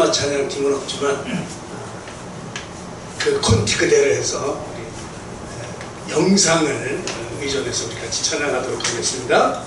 드라마 찬양팀은 없지만 그 콘티 그대로 해서 영상을 의존해서 우리 같이 찬양하도록 하겠습니다.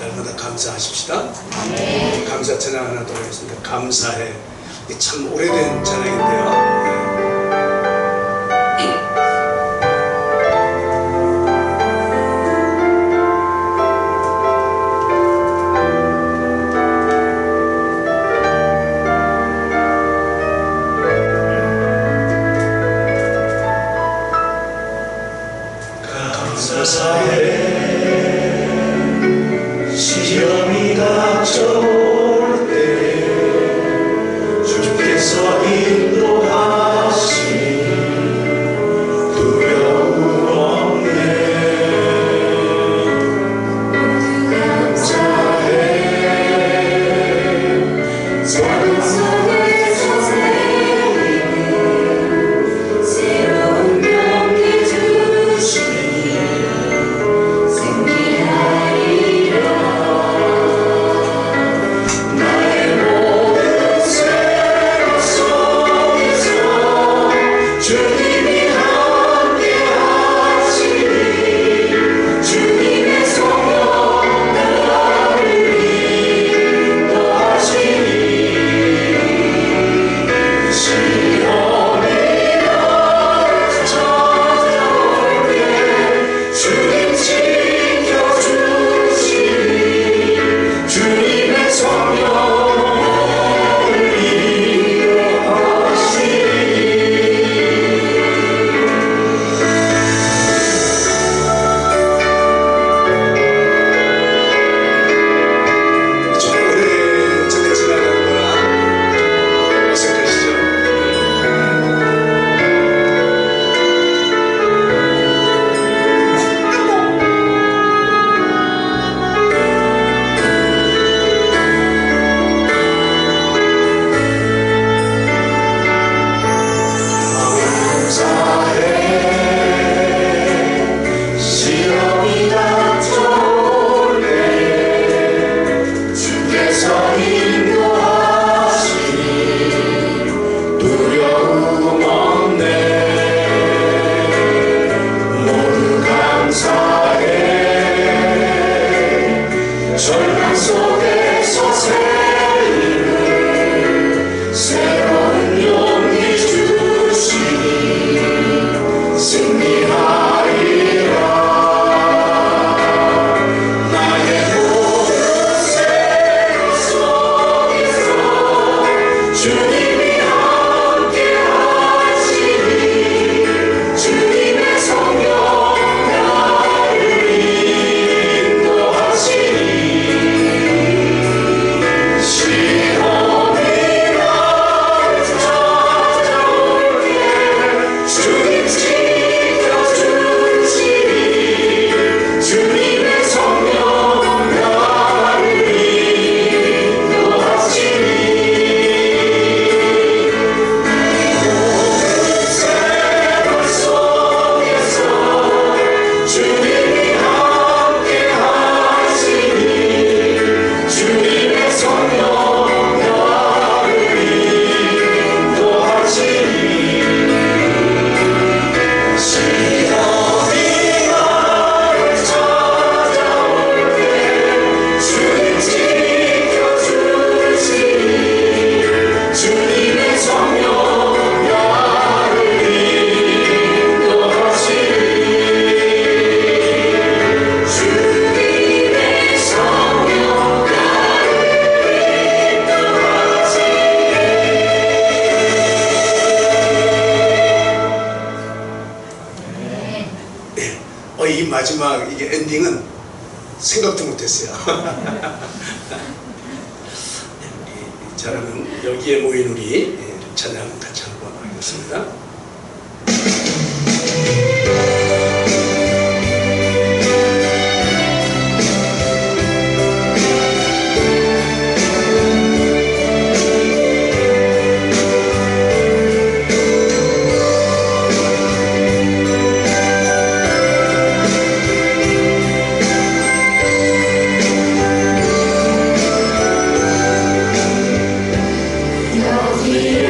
날마다 감사하십시다. 감사 찬양 하나 더 하겠습니다. 감사해. 참 오래된 찬양인데요. 감사해. 시험이 닥쳐올 때 주께서 인도하시니 두려움 없네. 감사해. 작은 속에서 새기는 새로운 용기 주시니 승리하리라. 나의 모든 세력 속에서 주님이 함께 하시니 주님의 성령 나를 인도하시니 시험이 나를 찾아올 때 주님 지켜주시니 주님의 성령 나를 인도하시니. 좀 오래전에 지나간 거라 어색하시죠? 감사해. 시험이 닥쳐올 때 주께서 인도하시니 두려움 없네. 모두 감사해. 절망 속에서 새리는 새로운 용기 주시니 승리하리라. 나의 모든 세력 속에서 주님이 함께 하시니 주님의 성령 나를 인도하시니 시험이 나를 찾아올 때 주님 지켜주시니 주님의 성령 나를 인도하시니 모든 세력 속에서 주님이 함께 하시니 주님의 성령 나를 인도하시니 시험이 나를 찾아올 때 주님 지켜주시니 주님의 성령 나를 인도하시니 주님의 성령 나를 인도하시니. 이 마지막 이게 엔딩은 생각도 못했어요. 자, 그러면 여기에 모인 우리 찬양 같이 한번 하겠습니다. 여기에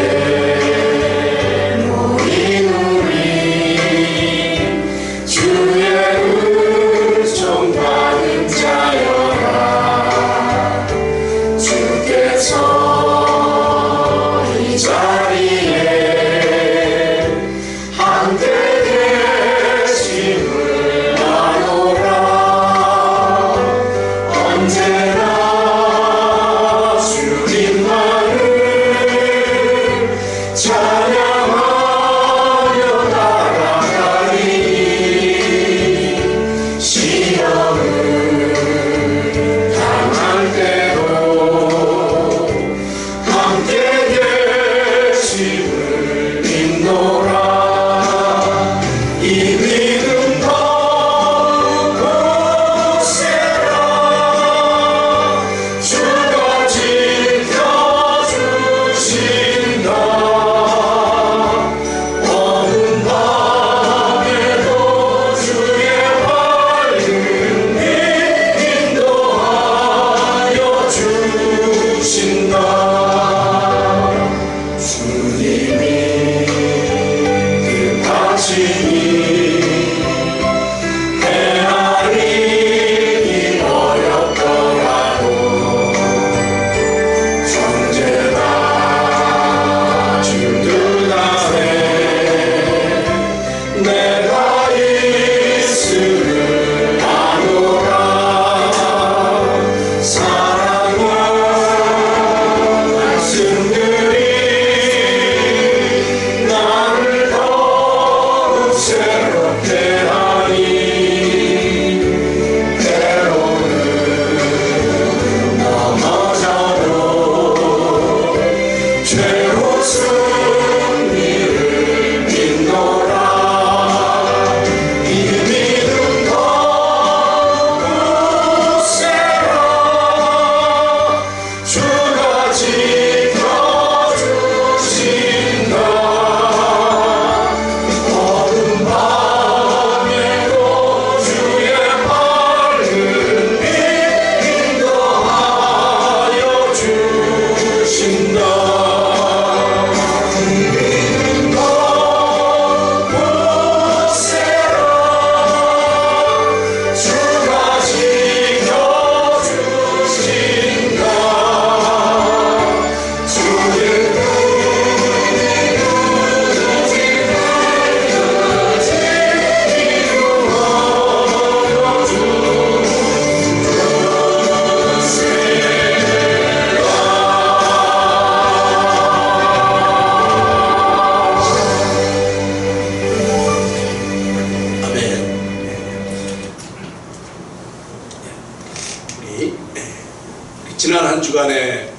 지난 한 주간의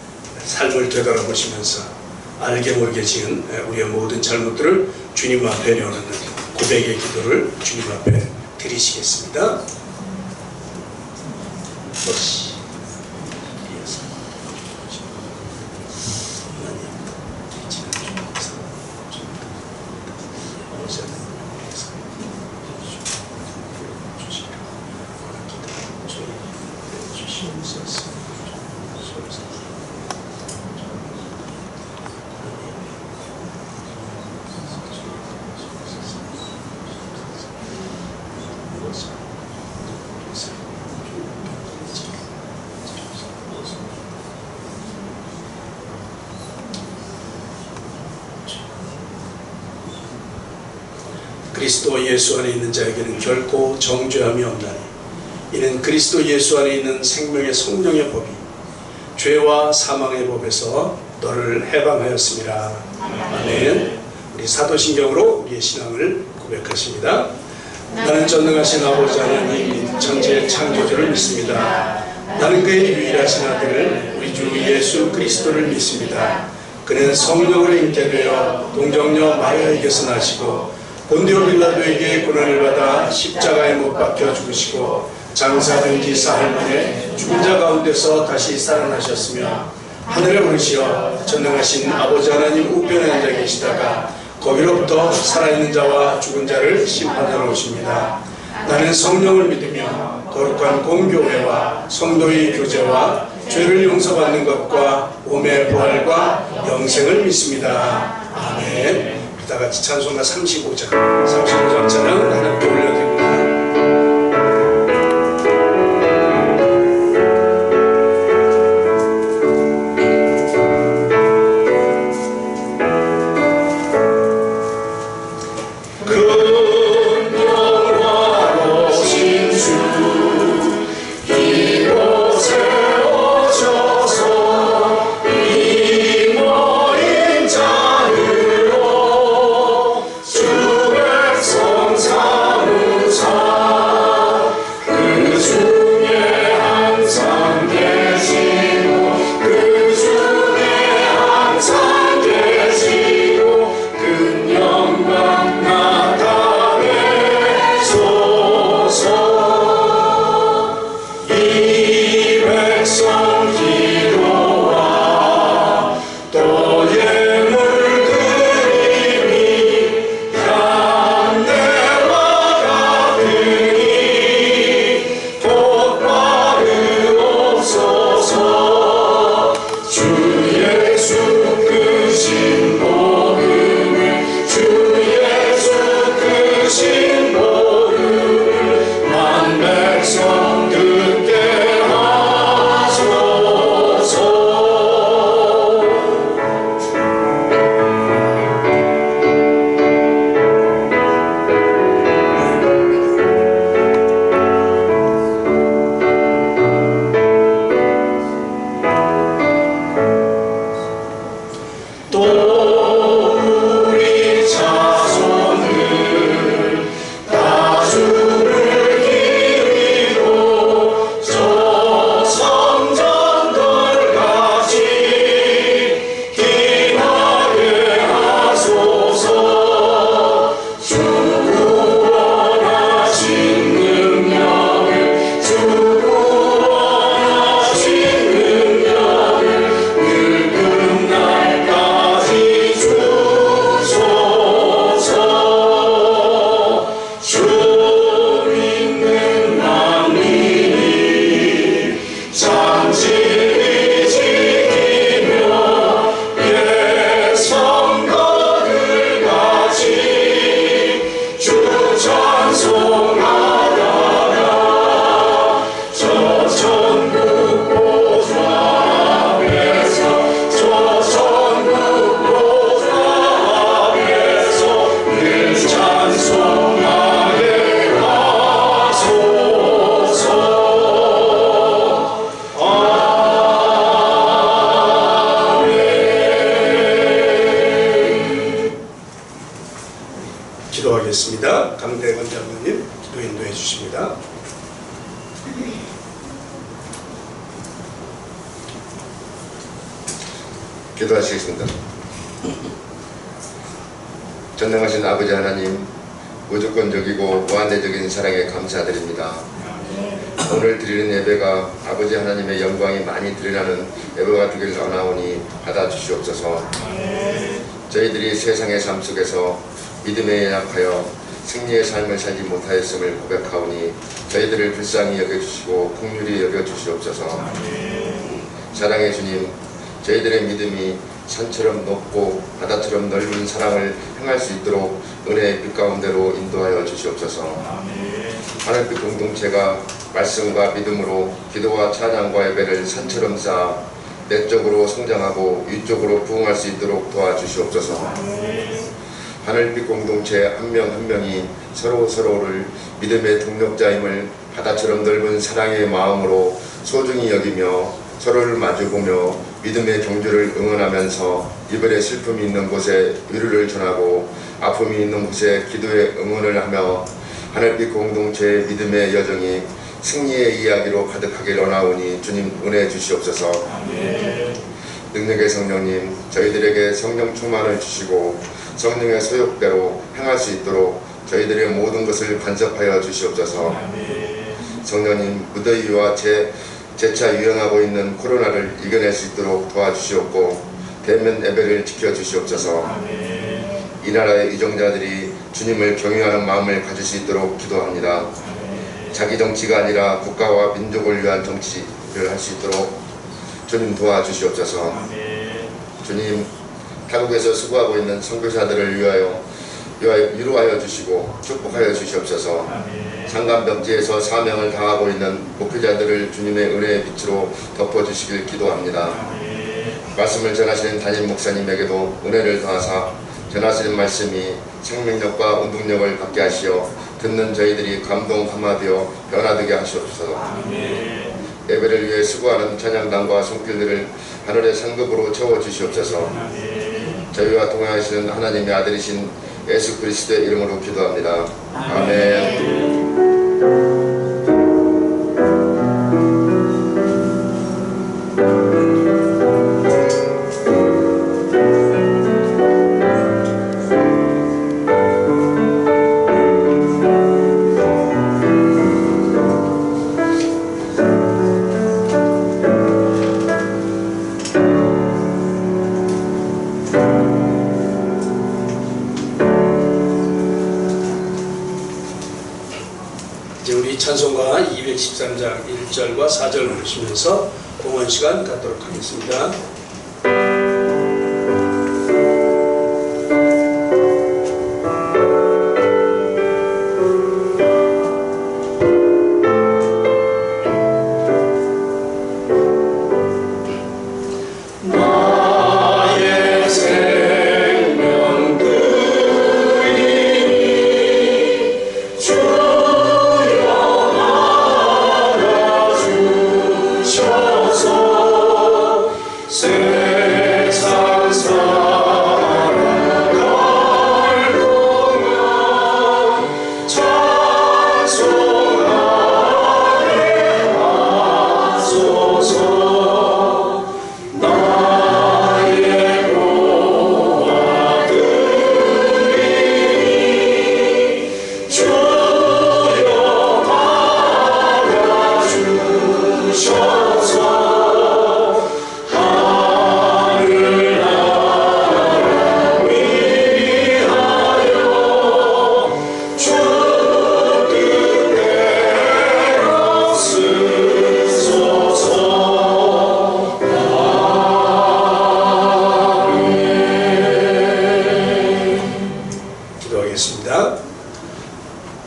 삶을 되돌아보시면서 알게 모르게 지은 우리의 모든 잘못들을 주님 앞에 내어놓는 고백의 기도를 주님 앞에 드리시겠습니다. 그리스도 예수 안에 있는 자에게는 결코 정죄함이 없나니 이는 그리스도 예수 안에 있는 생명의 성령의 법이 죄와 사망의 법에서 너를 해방하였습니다. 아멘. 우리 사도신경으로 우리의 신앙을 고백하십니다. 나는 전능하신 아버지 하나님 천지의 창조주를 믿습니다. 나는 그의 유일하신 아들 우리 주 예수 그리스도를 믿습니다. 그는 성령으로 잉태되어 동정녀 마리아에게서 나시고 본디오 빌라도에게 고난을 받아 십자가에 못 박혀 죽으시고 장사된 지 사흘 만에 죽은 자 가운데서 다시 살아나셨으며 하늘에 오르시어 전능하신 아버지 하나님 우편에 앉아 계시다가 거기로부터 살아있는 자와 죽은 자를 심판하러 오십니다. 나는 성령을 믿으며 거룩한 공교회와 성도의 교제와 죄를 용서받는 것과 몸의 부활과 영생을 믿습니다. 아멘. 다 같이 찬송가 35장 찬양 하나님께 올려드립니다. 기도하겠습니다. 강대건 장로님 기도 인도해 주십니다. 기도하시겠습니다. 전능하신 아버지 하나님, 무조건적이고 무한대적인 사랑에 감사드립니다. 오늘 드리는 예배가 아버지 하나님의 영광이 많이 드러나는 예배가 되길 원하오니 받아주시옵소서. 저희들이 세상의 삶 속에서 믿음에 연약하여 승리의 삶을 살지 못하였음을 고백하오니 저희들을 불쌍히 여겨주시고 긍휼히 여겨주시옵소서. 사랑의 주님, 저희들의 믿음이 산처럼 높고 바다처럼 넓은 사랑을 행할 수 있도록 은혜의 빛 가운데로 인도하여 주시옵소서. 하늘빛 공동체가 말씀과 믿음으로 기도와 찬양과 예배를 산처럼 쌓아 내적으로 성장하고 위적으로 부흥할 수 있도록 도와주시옵소서. 하늘빛 공동체 한 명 한 명이 서로를 믿음의 동력자임을 바다처럼 넓은 사랑의 마음으로 소중히 여기며 서로를 마주보며 믿음의 경주를 응원하면서 이별의 슬픔이 있는 곳에 위로를 전하고 아픔이 있는 곳에 기도의 응원을 하며 하늘빛 공동체의 믿음의 여정이 승리의 이야기로 가득하게 원하오니 주님 은혜 주시옵소서. 능력의 성령님, 저희들에게 성령 충만을 주시고 성령의 소욕대로 행할 수 있도록 저희들의 모든 것을 간섭하여 주시옵소서. 성령님, 무더위와 재차 유행하고 있는 코로나를 이겨낼 수 있도록 도와주시옵고 대면 예배를 지켜주시옵소서. 이 나라의 위정자들이 주님을 경외하는 마음을 가질 수 있도록 기도합니다. 자기 정치가 아니라 국가와 민족을 위한 정치를 할 수 있도록 주님 도와주시옵소서. 주님, 타국에서 수고하고 있는 선교사들을 위로하여 주시고 축복하여 주시옵소서. 상간벽지에서 사명을 다하고 있는 목회자들을 주님의 은혜의 빛으로 덮어주시길 기도합니다. 말씀을 전하시는 담임 목사님에게도 은혜를 더하사 전하시는 말씀이 생명력과 운동력을 갖게 하시어 듣는 저희들이 감동함하되어 변화되게 하시옵소서. 예배를 위해 수고하는 찬양단과 손길들을 하늘의 상급으로 채워주시옵소서. 저희와 동행하시는 하나님의 아들이신 예수 그리스도의 이름으로 기도합니다. 아멘. 찬송가 213장 1절과 4절 부르시면서 공헌 시간 갖도록 하겠습니다.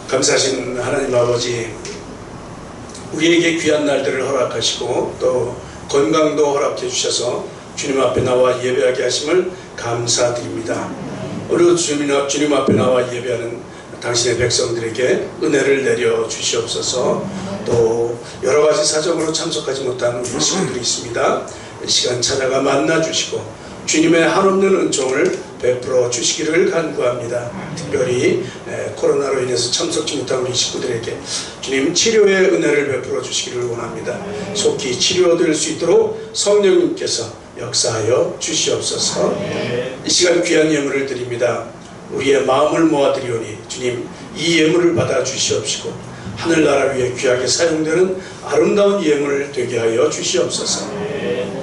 감사하신 하나님 아버지, 우리에게 귀한 날들을 허락하시고 또 건강도 허락해 주셔서 주님 앞에 나와 예배하게 하심을 감사드립니다. 오늘 주님 앞에 나와 예배하는 당신의 백성들에게 은혜를 내려 주시옵소서. 또 여러가지 사정으로 참석하지 못한 우리 식구들이 있습니다. 시간 찾아가 만나 주시고 주님의 한없는 은총을 베풀어 주시기를 간구합니다. 특별히 코로나로 인해서 참석지 못한 우리 식구들에게 주님 치료의 은혜를 베풀어 주시기를 원합니다. 속히 치료될 수 있도록 성령님께서 역사하여 주시옵소서. 이 시간 귀한 예물을 드립니다. 우리의 마음을 모아드리오니 주님 이 예물을 받아 주시옵시고 하늘나라 위에 귀하게 사용되는 아름다운 예물을 되게 하여 주시옵소서.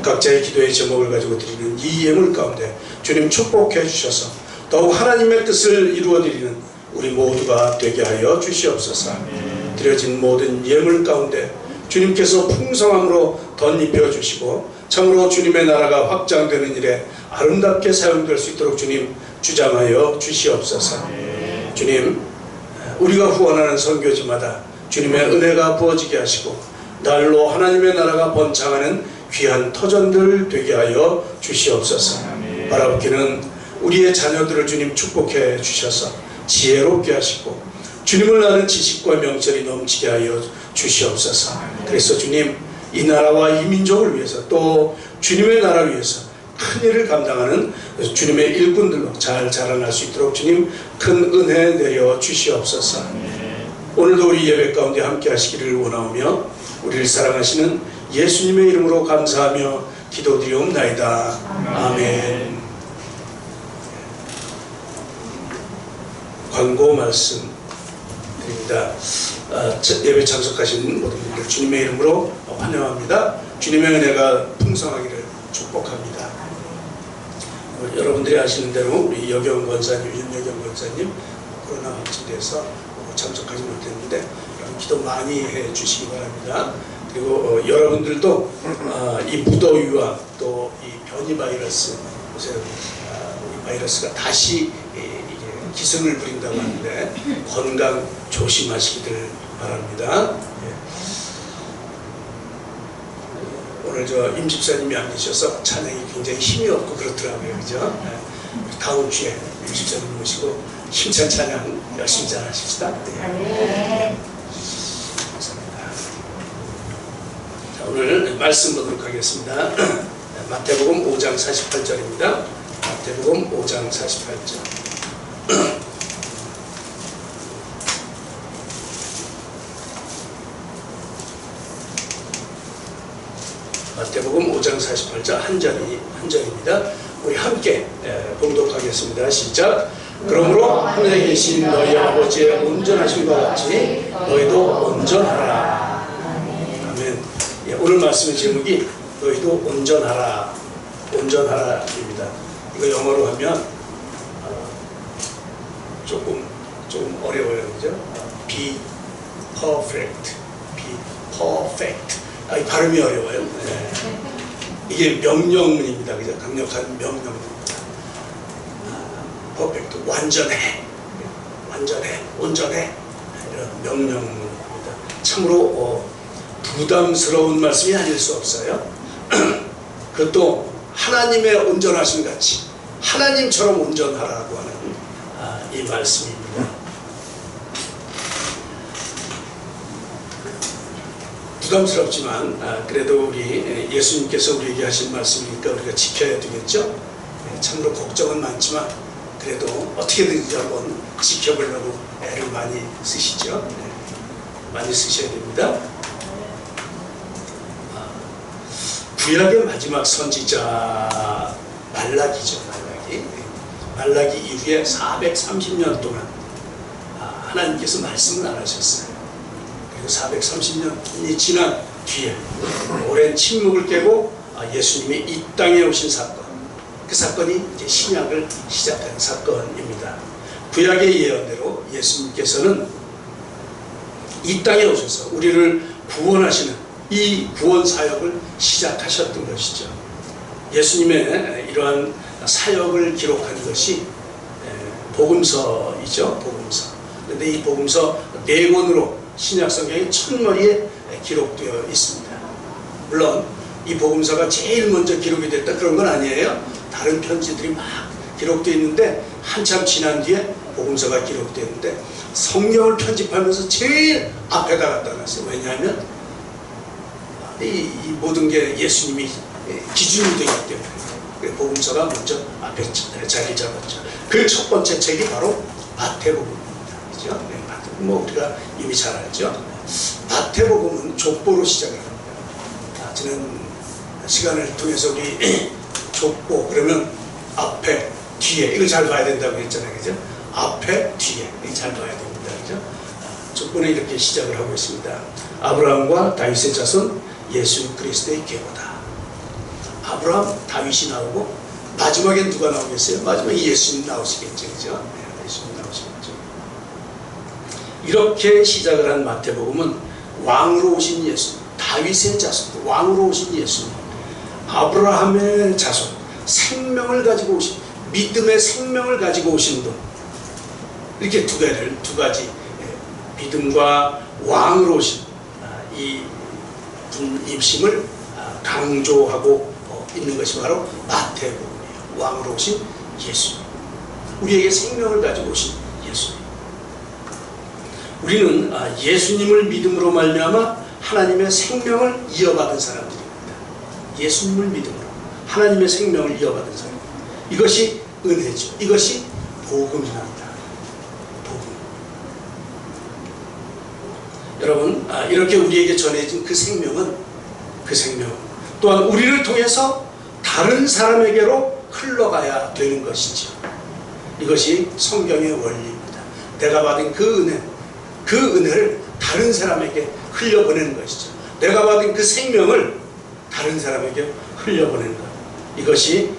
각자의 기도의 제목을 가지고 드리는 이 예물 가운데 주님 축복해 주셔서 더욱 하나님의 뜻을 이루어드리는 우리 모두가 되게 하여 주시옵소서. 드려진 모든 예물 가운데 주님께서 풍성함으로 덧입혀 주시고 참으로 주님의 나라가 확장되는 일에 아름답게 사용될 수 있도록 주님 주장하여 주시옵소서. 주님, 우리가 후원하는 선교지마다 주님의 은혜가 부어지게 하시고 날로 하나님의 나라가 번창하는 귀한 터전들 되게 하여 주시옵소서. 바라보기는 우리의 자녀들을 주님 축복해 주셔서 지혜롭게 하시고 주님을 아는 지식과 명철이 넘치게 하여 주시옵소서. 그래서 주님 이 나라와 이 민족을 위해서 또 주님의 나라 위해서 큰 일을 감당하는 주님의 일꾼들로 잘 자라날 수 있도록 주님 큰 은혜 내려 주시옵소서. 오늘도 우리 예배 가운데 함께 하시기를 원하오며 우리를 사랑하시는 예수님의 이름으로 감사하며 기도드리옵나이다. 아멘. 광고 말씀 드립니다. 예배 참석하신 모든 분들 주님의 이름으로 환영합니다. 주님의 은혜가 풍성하기를 축복합니다. 여러분들이 아시는 대로 우리 여경 권사님, 윤여경 권사님 코로나 확진돼서 참석하지 못했는데 기도 많이 해 주시기 바랍니다. 그리고 여러분들도 이 무더위와 또 이 변이 바이러스, 우리 바이러스가 다시 기승을 부린다고 하는데 건강 조심하시기를 바랍니다. 오늘 임 집사님이 안 계셔서 찬양이 굉장히 힘이 없고 그렇더라고요. 그죠? 다음 주에 임 집사님 모시고 힘찬 찬양 열심히 잘 하십시다. 네. 감사합니다. 자, 오늘 말씀 보도록 하겠습니다. 마태복음 5장 48절입니다. 마태복음 5장 48절. 마태복음 5장 48절 한 절입니다. 우리 함께 봉독하겠습니다. 시작. 그러므로 하늘에 계신 너희 아버지의 온전하심과 같이 너희도 온전하라. 아멘. 오늘 말씀의 제목이 너희도 온전하라. 온전하라입니다. 이거 영어로 하면 조금 어려워요, 그죠? Be perfect. Be perfect. 이 발음이 어려워요. 네. 이게 명령문입니다. 그죠? 강력한 명령문입니다. 퍼펙트, 완전해. 완전해, 온전해. 이런 명령문입니다. 참으로 부담스러운 말씀이 아닐 수 없어요. 그것도 하나님의 온전하심 같이 하나님처럼 온전하라고 하는 이 말씀입니다. 부담스럽지만 그래도 우리 예수님께서 우리에게 하신 말씀이니까 우리가 지켜야 되겠죠. 참으로 걱정은 많지만 그래도 어떻게든지 한번 지켜보려고 애를 많이 쓰시죠. 많이 쓰셔야 됩니다. 구약의 마지막 선지자 말라기죠. 말라기 이후에 430년 동안 하나님께서 말씀을 안 하셨어요. 430년이 지난 뒤에 오랜 침묵을 깨고 예수님이 이 땅에 오신 사건, 그 사건이 이제 신약을 시작한 사건입니다. 구약의 예언대로 예수님께서는 이 땅에 오셔서 우리를 구원하시는 이 구원 사역을 시작하셨던 것이죠. 예수님의 이러한 사역을 기록한 것이 복음서이죠. 복음서. 그런데 이 복음서 4권으로 신약 성경의 첫머리에 기록되어 있습니다. 물론 이 복음서가 제일 먼저 기록이 됐다 그런 건 아니에요. 다른 편지들이 막 기록되어 있는데 한참 지난 뒤에 복음서가 기록되는데 성경을 편집하면서 제일 앞에다 갖다 놨어요. 왜냐하면 이 모든 게 예수님이 기준이 되기 때문에 복음서가 먼저 앞에 자리 잡았죠. 그 첫 번째 책이 바로 마태복음입니다. 그죠? 뭐 우리가 이미 잘 알죠. 마태복음은 족보로 시작을 합니다. 지난 시간을 통해서 우리 좁고 그러면 앞에 뒤에 이걸 잘 봐야 된다고 했잖아요, 그죠? 앞에 뒤에 이걸 잘 봐야 됩니다, 그죠? 족보는 이렇게 시작을 하고 있습니다. 아브라함과 다윗의 자손 예수 그리스도의 계보다. 아브라함, 다윗이 나오고 마지막엔 누가 나오겠어요? 마지막에 예수님 나오시겠죠, 그죠? 네, 예수님 나오시겠죠. 이렇게 시작을 한 마태복음은 왕으로 오신 예수님, 다윗의 자손, 왕으로 오신 예수님, 아브라함의 자손, 생명을 가지고 오신, 믿음의 생명을 가지고 오신 분, 이렇게 두 가지 믿음과 왕으로 오신 이 분임심을 강조하고 있는 것이 바로 마태복음이에요. 왕으로 오신 예수님, 우리에게 생명을 가지고 오신 예수님. 우리는 예수님을 믿음으로 말미암아 하나님의 생명을 이어받은 사람들입니다. 예수님을 믿음으로 하나님의 생명을 이어받은 사람, 이것이 은혜죠. 이것이 복음입니다. 복음. 여러분, 이렇게 우리에게 전해진 그 생명은 또한 우리를 통해서 다른 사람에게로 흘러가야 되는 것이죠. 이것이 성경의 원리입니다. 내가 받은 그 은혜를 다른 사람에게 흘려보내는 것이죠. 내가 받은 그 생명을 다른 사람에게 흘려보내는 것, 이것이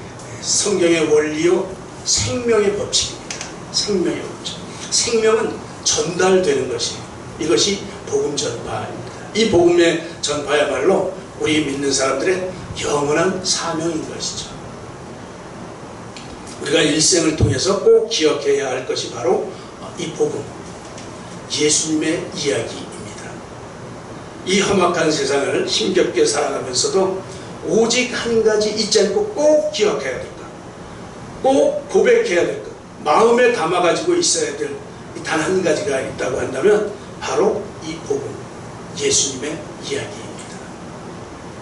성경의 원리요 생명의 법칙입니다. 생명의 법칙. 생명은 전달되는 것이에요. 이것이 복음 전파입니다. 이 복음의 전파야말로 우리 믿는 사람들의 영원한 사명인 것이죠. 우리가 일생을 통해서 꼭 기억해야 할 것이 바로 이 복음, 예수님의 이야기입니다. 이 험악한 세상을 힘겹게 살아가면서도 오직 한 가지 잊지 않고 꼭 기억해야 될 것, 꼭 고백해야 될 것, 마음에 담아가지고 있어야 될 단 한 가지가 있다고 한다면 바로 이 복음, 예수님의 이야기입니다.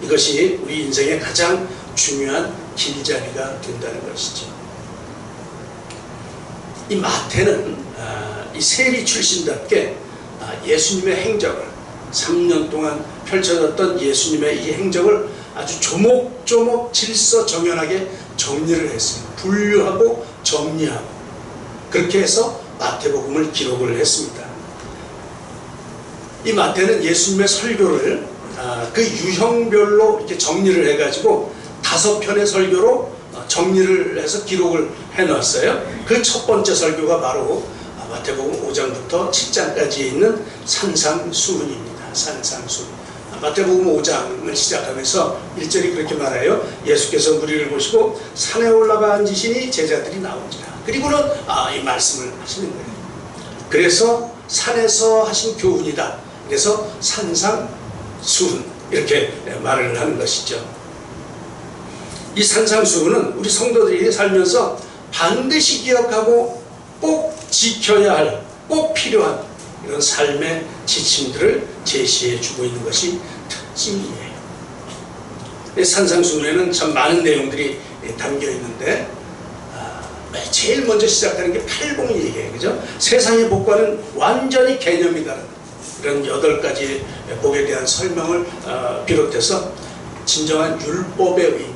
이것이 우리 인생의 가장 중요한 길자리가 된다는 것이죠. 이 마태는 이 세리 출신답게 예수님의 행적을 3년 동안 펼쳐졌던 예수님의 이 행적을 아주 조목조목 질서정연하게 정리를 했어요. 분류하고 정리하고 그렇게 해서 마태복음을 기록을 했습니다. 이 마태는 예수님의 설교를 그 유형별로 이렇게 정리를 해가지고 5편의 설교로 정리를 해서 기록을 해놨어요. 그 첫 번째 설교가 바로 마태복음 5장부터 7장까지 있는 산상수훈입니다. 산상수훈. 마태복음 5장을 시작하면서 1절이 그렇게 말해요. 예수께서 무리를 보시고 산에 올라가 앉으시니 제자들이 나오니라. 그리고는 이 말씀을 하시는 거예요. 그래서 산에서 하신 교훈이다. 그래서 산상수훈 이렇게 말을 하는 것이죠. 이 산상수훈은 우리 성도들이 살면서 반드시 기억하고 꼭 지켜야 할, 꼭 필요한 이런 삶의 지침들을 제시해 주고 있는 것이 특징이에요. 산상수훈에는 참 많은 내용들이 담겨 있는데 제일 먼저 시작하는 게 팔복리예요. 그죠? 세상의 복과는 완전히 개념이 다른 이런 8가지 복에 대한 설명을 비롯해서 진정한 율법의 의미,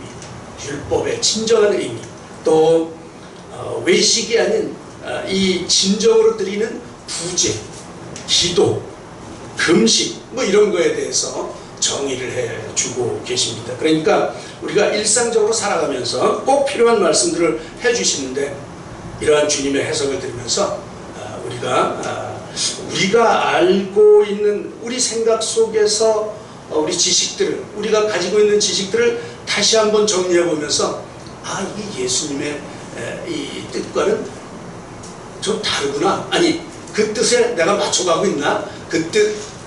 율법의 진정한 의미, 또 외식이 아닌 이 진정으로 드리는 부제, 기도, 금식 뭐 이런 거에 대해서 정의를 해주고 계십니다. 그러니까 우리가 일상적으로 살아가면서 꼭 필요한 말씀들을 해주시는데 이러한 주님의 해석을 들으면서 우리가 알고 있는 우리 생각 속에서 우리 지식들을, 우리가 가지고 있는 지식들을 다시 한번 정리해 보면서 이 예수님의 이 뜻과는 좀 다르구나. 아니 그 뜻에 내가 맞춰가고 있나? 그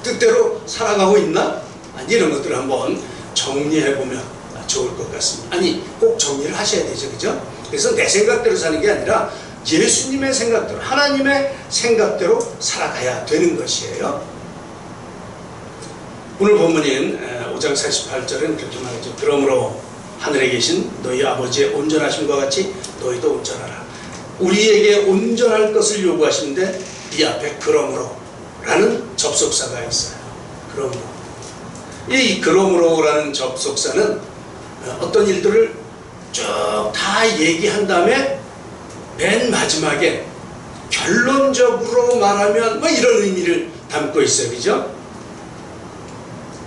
뜻대로 살아가고 있나? 이런 것들을 한번 정리해보면 좋을 것 같습니다. 아니 꼭 정리를 하셔야 되죠. 그죠? 그래서 내 생각대로 사는 게 아니라 예수님의 생각대로, 하나님의 생각대로 살아가야 되는 것이에요. 오늘 본문인 5장 48절은 그렇게 말하죠. 그러므로 하늘에 계신 너희 아버지의 온전하심과 같이 너희도 온전하라. 우리에게 온전할 것을 요구하시는데 이 앞에 그러므로 라는 접속사가 있어요. 그러므로. 이 그러므로라는 접속사는 어떤 일들을 쭉 다 얘기한 다음에 맨 마지막에 결론적으로 말하면 뭐 이런 의미를 담고 있어요. 그죠?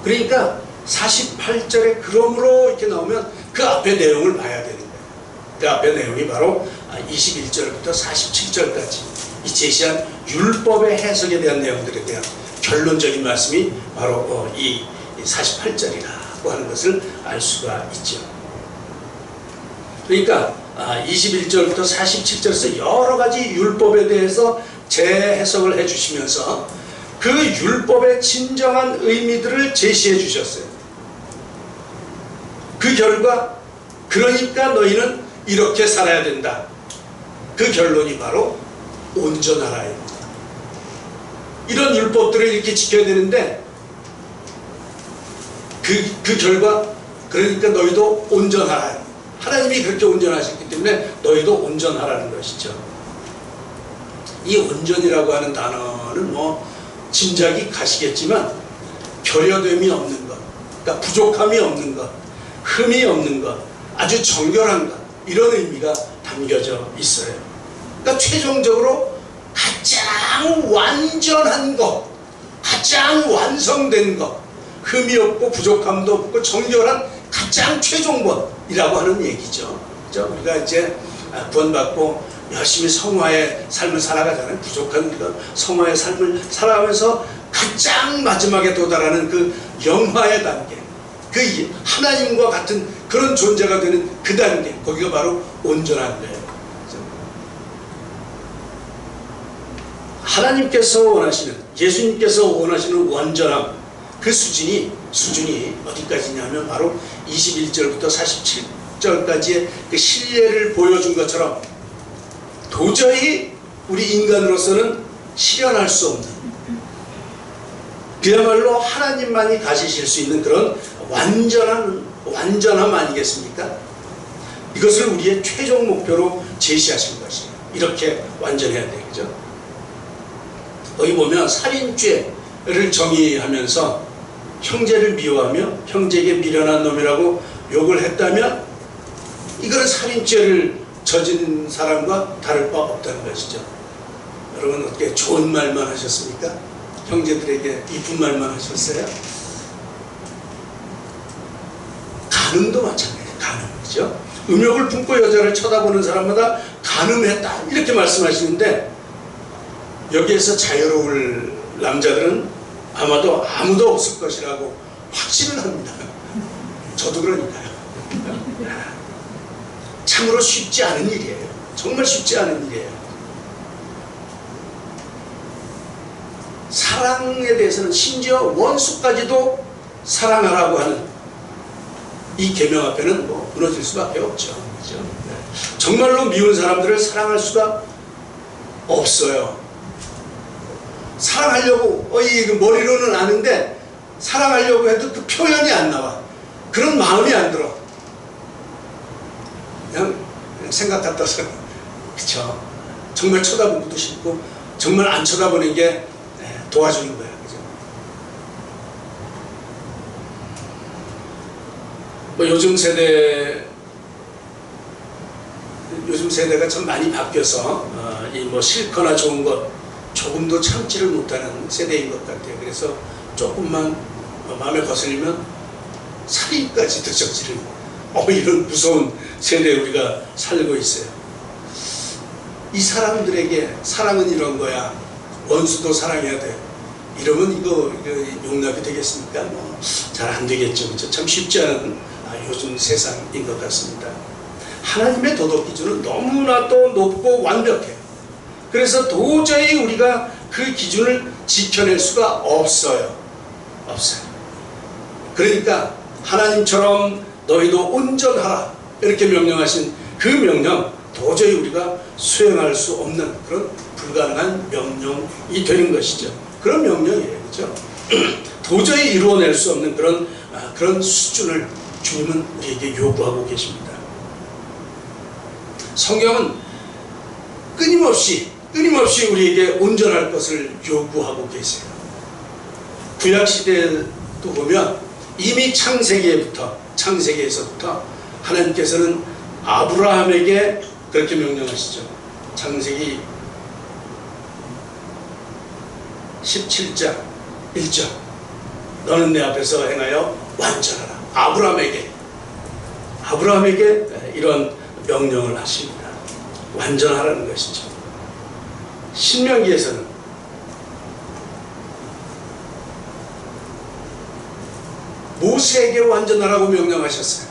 그러니까 48절에 그러므로 이렇게 나오면 그 앞에 내용을 봐야 되는 거예요. 그 앞에 내용이 바로 21절부터 47절까지 이 제시한 율법의 해석에 대한 내용들에 대한 결론적인 말씀이 바로 이 48절이라고 하는 것을 알 수가 있죠. 그러니까 21절부터 47절에서 여러 가지 율법에 대해서 재해석을 해주시면서 그 율법의 진정한 의미들을 제시해 주셨어요. 그 결과 그러니까 너희는 이렇게 살아야 된다. 그 결론이 바로 온전하라입니다. 이런 율법들을 이렇게 지켜야 되는데 그 결과 그러니까 너희도 온전하라. 하나님이 그렇게 온전하셨기 때문에 너희도 온전하라는 것이죠. 이 온전이라고 하는 단어는 뭐 짐작이 가시겠지만 결여됨이 없는 것, 그러니까 부족함이 없는 것, 흠이 없는 것, 아주 정결한 것, 이런 의미가 담겨져 있어요. 그러니까 최종적으로 가장 완전한 것, 가장 완성된 것, 흠이 없고 부족함도 없고 정결한 가장 최종본이라고 하는 얘기죠. 그렇죠? 우리가 이제 구원받고 열심히 성화의 삶을 살아가잖아요. 부족한 것, 성화의 삶을 살아가면서 가장 마지막에 도달하는 그 영화의 단계, 그 하나님과 같은 그런 존재가 되는 그 단계, 거기가 바로 온전한 거예요. 하나님께서 원하시는, 예수님께서 원하시는 완전함, 그 수준이 어디까지냐면 바로 21절부터 47절까지의 그 신뢰를 보여준 것처럼 도저히 우리 인간으로서는 실현할 수 없는, 그야말로 하나님만이 가지실 수 있는 그런 완전함 아니겠습니까? 이것을 우리의 최종 목표로 제시하신 것이에요. 이렇게 완전해야 되겠죠. 거기 보면 살인죄를 정의하면서 형제를 미워하며 형제에게 미련한 놈이라고 욕을 했다면 이거는 살인죄를 저지른 사람과 다를 바 없다는 것이죠. 여러분 어떻게 좋은 말만 하셨습니까? 형제들에게 이쁜 말만 하셨어요? 간음도 마찬가지예요. 간음이죠. 음욕을 품고 여자를 쳐다보는 사람마다 간음했다 이렇게 말씀하시는데 여기에서 자유로울 남자들은 아마도 아무도 없을 것이라고 확신을 합니다. 저도 그러니까요. 참으로 쉽지 않은 일이에요. 정말 쉽지 않은 일이에요. 사랑에 대해서는 심지어 원수까지도 사랑하라고 하는 이 계명 앞에는 뭐 무너질 수밖에 없죠. 그렇죠? 정말로 미운 사람들을 사랑할 수가 없어요. 사랑하려고 머리로는 아는데 사랑하려고 해도 그 표현이 안 나와. 그런 마음이 안 들어. 그냥 생각 같아서 그쵸. 정말 쳐다보기도 싫고 정말 안 쳐다보는 게 도와주는 거야. 그죠? 뭐 요즘 세대가 참 많이 바뀌어서 이 뭐 싫거나 좋은 것 조금도 참지를 못하는 세대인 것 같아요. 그래서 조금만 마음에 거슬리면 살인까지도 저지르는 이런 무서운 세대에 우리가 살고 있어요. 이 사람들에게 사랑은 이런 거야. 원수도 사랑해야 돼. 이러면 이거 용납이 되겠습니까? 뭐 잘 안 되겠죠. 그렇죠? 참 쉽지 않은 요즘 세상인 것 같습니다. 하나님의 도덕 기준은 너무나도 높고 완벽해요. 그래서 도저히 우리가 그 기준을 지켜낼 수가 없어요. 그러니까 하나님처럼 너희도 온전하라 이렇게 명령하신 그 명령 도저히 우리가 수행할 수 없는 그런 불가능한 명령이 되는 것이죠. 그런 명령이에요. 그렇죠? 도저히 이루어낼 수 없는 그런 수준을 주님은 우리에게 요구하고 계십니다. 성경은 끊임없이 우리에게 온전할 것을 요구하고 계세요. 구약시대에도 보면 이미 창세기에서부터 하나님께서는 아브라함에게 그렇게 명령하시죠. 창세기 17장 1절 너는 내 앞에서 행하여 완전하라. 아브라함에게 이런 명령을 하십니다. 완전하라는 것이죠. 신명기에서는 모세에게 완전하라고 명령하셨어요.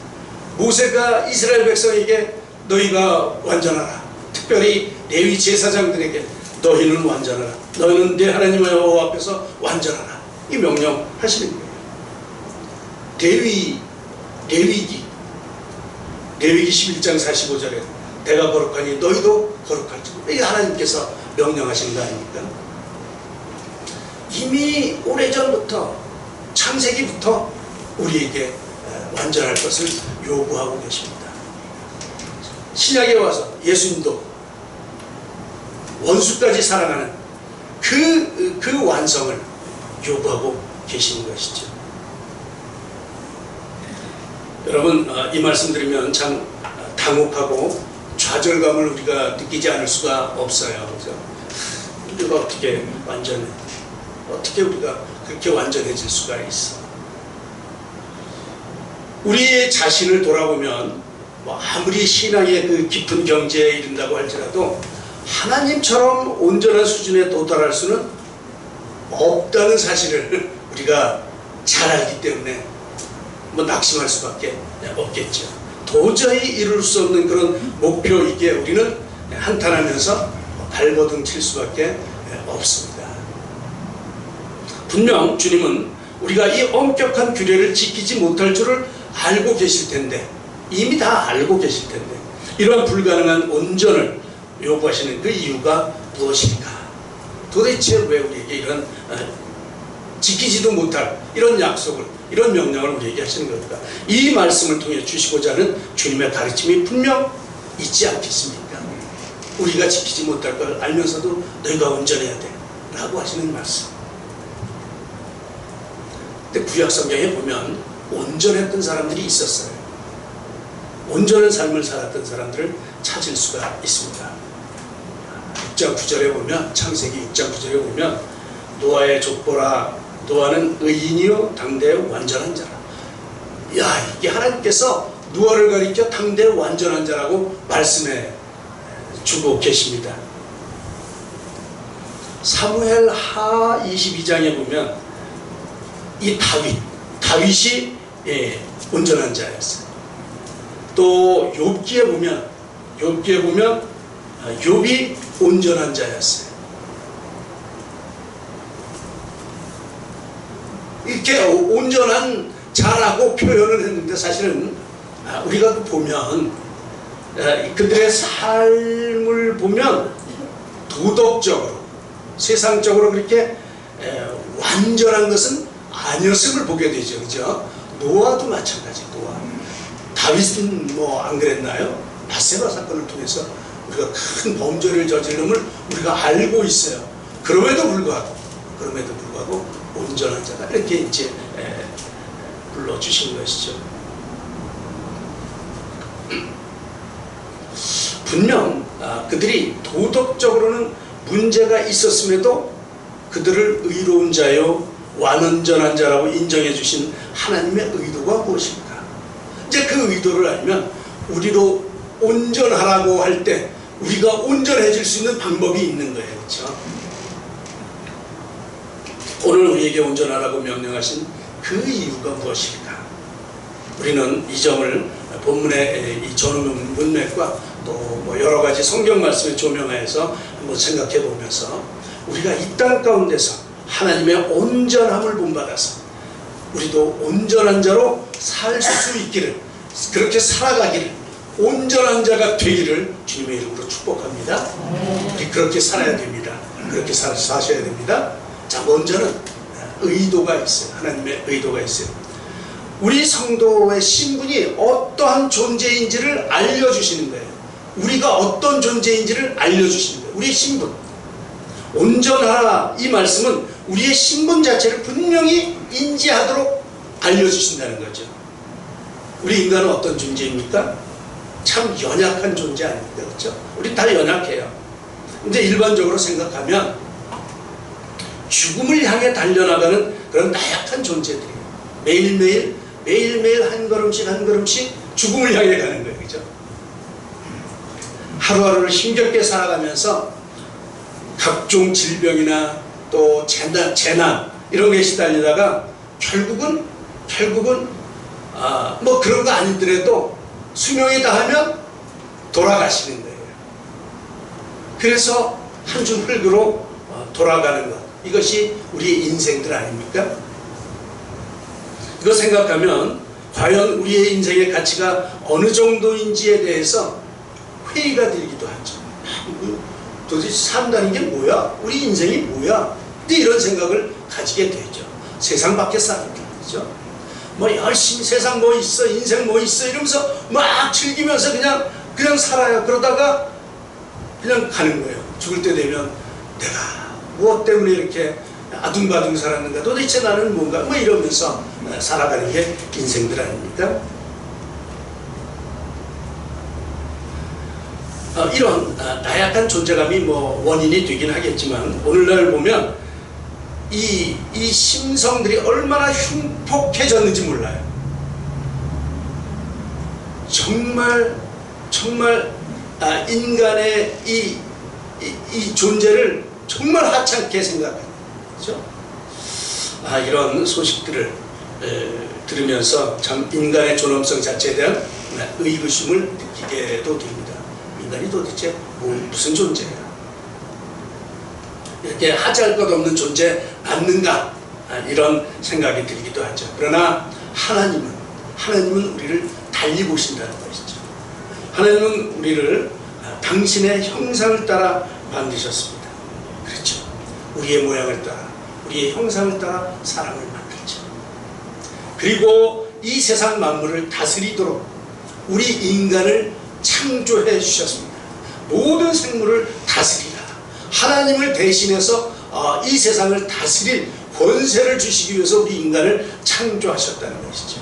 모세가 이스라엘 백성에게 너희가 완전하라. 특별히 레위 제사장들에게 너희는 완전하라. 너희는 내 하나님 여호와 앞에서 완전하라. 이 명령하시는 거예요. 레위기 11장 45절에 내가 거룩하니 너희도 거룩할지고, 이게 하나님께서 명령하신 거 아닙니까? 이미 오래전부터 창세기부터 우리에게 완전할 것을 요구하고 계십니다. 신약에 와서 예수님도 원수까지 사랑하는 그 완성을 요구하고 계시는 것이죠. 여러분, 이 말씀 드리면 참 당혹하고 좌절감을 우리가 느끼지 않을 수가 없어요. 그죠? 우리가 어떻게 완전해? 어떻게 우리가 그렇게 완전해질 수가 있어? 우리의 자신을 돌아보면 아무리 신앙의 그 깊은 경지에 이른다고 할지라도 하나님처럼 온전한 수준에 도달할 수는 없다는 사실을 우리가 잘 알기 때문에 낙심할 수밖에 없겠죠. 도저히 이룰 수 없는 그런 목표이기에 우리는 한탄하면서 발버둥 칠 수밖에 없습니다. 분명 주님은 우리가 이 엄격한 규례를 지키지 못할 줄을 알고 계실 텐데, 이미 다 알고 계실 텐데, 이러한 불가능한 온전을 요구하시는 그 이유가 무엇일까? 도대체 왜 우리에게 이런 지키지도 못할 이런 약속을, 이런 명령을 우리에게 하시는 겁니까? 이 말씀을 통해 주시고자 하는 주님의 가르침이 분명 있지 않겠습니까? 우리가 지키지 못할 걸 알면서도 너희가 온전해야 돼 라고 하시는 말씀. 근데 구약 성경에 보면 온전했던 사람들이 있었어요. 온전한 삶을 살았던 사람들을 찾을 수가 있습니다. 6장 9절에 보면, 창세기 6장 9절에 보면 노아의 족보라, 노아는 의인이요 당대의 완전한 자라. 야, 이게 하나님께서 노아를 가리켜 당대의 완전한 자라고 말씀해 주고 계십니다. 사무엘 하 22장에 보면 이 다윗이 온전한 자였어요. 또 욥기에 보면 욥이 온전한 자였어요. 이렇게 온전한 자라고 표현을 했는데, 사실은 우리가 보면 그들의 삶을 보면 도덕적으로, 세상적으로 그렇게 완전한 것은 아니었음을 보게 되죠. 그죠? 노아도 마찬가지. 노아, 다윗은 안 그랬나요? 바세바 사건을 통해서 우리가 큰 범죄를 저지름을 우리가 알고 있어요. 그럼에도 불구하고 온전한 자다, 이렇게 이제 불러주신 것이죠. 분명 그들이 도덕적으로는 문제가 있었음에도 그들을 의로운 자요 완전한 자라고 인정해 주신 하나님의 의도가 무엇입니까? 이제 그 의도를 알면 우리로 온전하라고 할 때 우리가 온전해질 수 있는 방법이 있는 거예요. 그렇죠? 오늘 우리에게 온전하라고 명령하신 그 이유가 무엇일까? 우리는 이 점을 본문의 이 전문 문맥과 또 여러 가지 성경 말씀에 조명하여서 한번 생각해 보면서, 우리가 이 땅 가운데서 하나님의 온전함을 본받아서 우리도 온전한 자로 살 수 있기를, 그렇게 살아가기를, 온전한 자가 되기를 주님의 이름으로 축복합니다. 우리 그렇게 살아야 됩니다. 그렇게 사셔야 됩니다. 자, 먼저는 의도가 있어요. 하나님의 의도가 있어요. 우리 성도의 신분이 어떠한 존재인지를 알려주시는 거예요. 우리가 어떤 존재인지를 알려주시는 거예요. 우리의 신분. 온전하라, 이 말씀은 우리의 신분 자체를 분명히 인지하도록 알려주신다는 거죠. 우리 인간은 어떤 존재입니까? 참 연약한 존재 아닙니까? 그렇죠? 우리 다 연약해요. 근데 일반적으로 생각하면 죽음을 향해 달려나가는 그런 나약한 존재들이에요. 매일매일 한 걸음씩 죽음을 향해 가는 거예요. 그죠? 하루하루를 힘겹게 살아가면서 각종 질병이나 또 재난 이런 게 시달리다가 결국은 뭐 그런 거 아니더라도 수명이 다하면 돌아가시는 거예요. 그래서 한 줌 흙으로 돌아가는 것, 이것이 우리의 인생들 아닙니까? 이거 생각하면 과연 우리의 인생의 가치가 어느 정도인지에 대해서 회의가 들기도 하죠. 도대체 산다는 게 뭐야? 우리 인생이 뭐야? 근데 이런 생각을 가지게 되죠. 세상 밖에 사니까. 그죠? 뭐 열심히 세상 뭐 있어, 인생 뭐 있어 이러면서 막 즐기면서 그냥 살아요. 그러다가 그냥 가는 거예요. 죽을 때 되면 내가 무엇 때문에 이렇게 아둥바둥 살았는가, 도대체 나는 뭔가, 뭐 이러면서 살아가는 게 인생들 아닙니까? 이런 나약한 존재감이 뭐 원인이 되긴 하겠지만, 오늘날 보면 이 심성들이 얼마나 흉폭해졌는지 몰라요. 정말 인간의 이 존재를 정말 하찮게 생각합니다. 그렇죠? 이런 소식들을 들으면서 참 인간의 존엄성 자체에 대한 의구심을 느끼게도 됩니다. 인간이 도대체 무슨 존재야? 이렇게 하잘 것 없는 존재 맞는가? 이런 생각이 들기도 하죠. 그러나 하나님은 우리를 달리 보신다는 것이죠. 하나님은 우리를 당신의 형상을 따라 만드셨습니다. 그렇죠. 우리의 모양을 따라, 우리의 형상을 따라 사람을 만들죠. 그리고 이 세상 만물을 다스리도록 우리 인간을 창조해 주셨습니다. 모든 생물을 다스리라. 하나님을 대신해서 이 세상을 다스릴 권세를 주시기 위해서 우리 인간을 창조하셨다는 것이죠.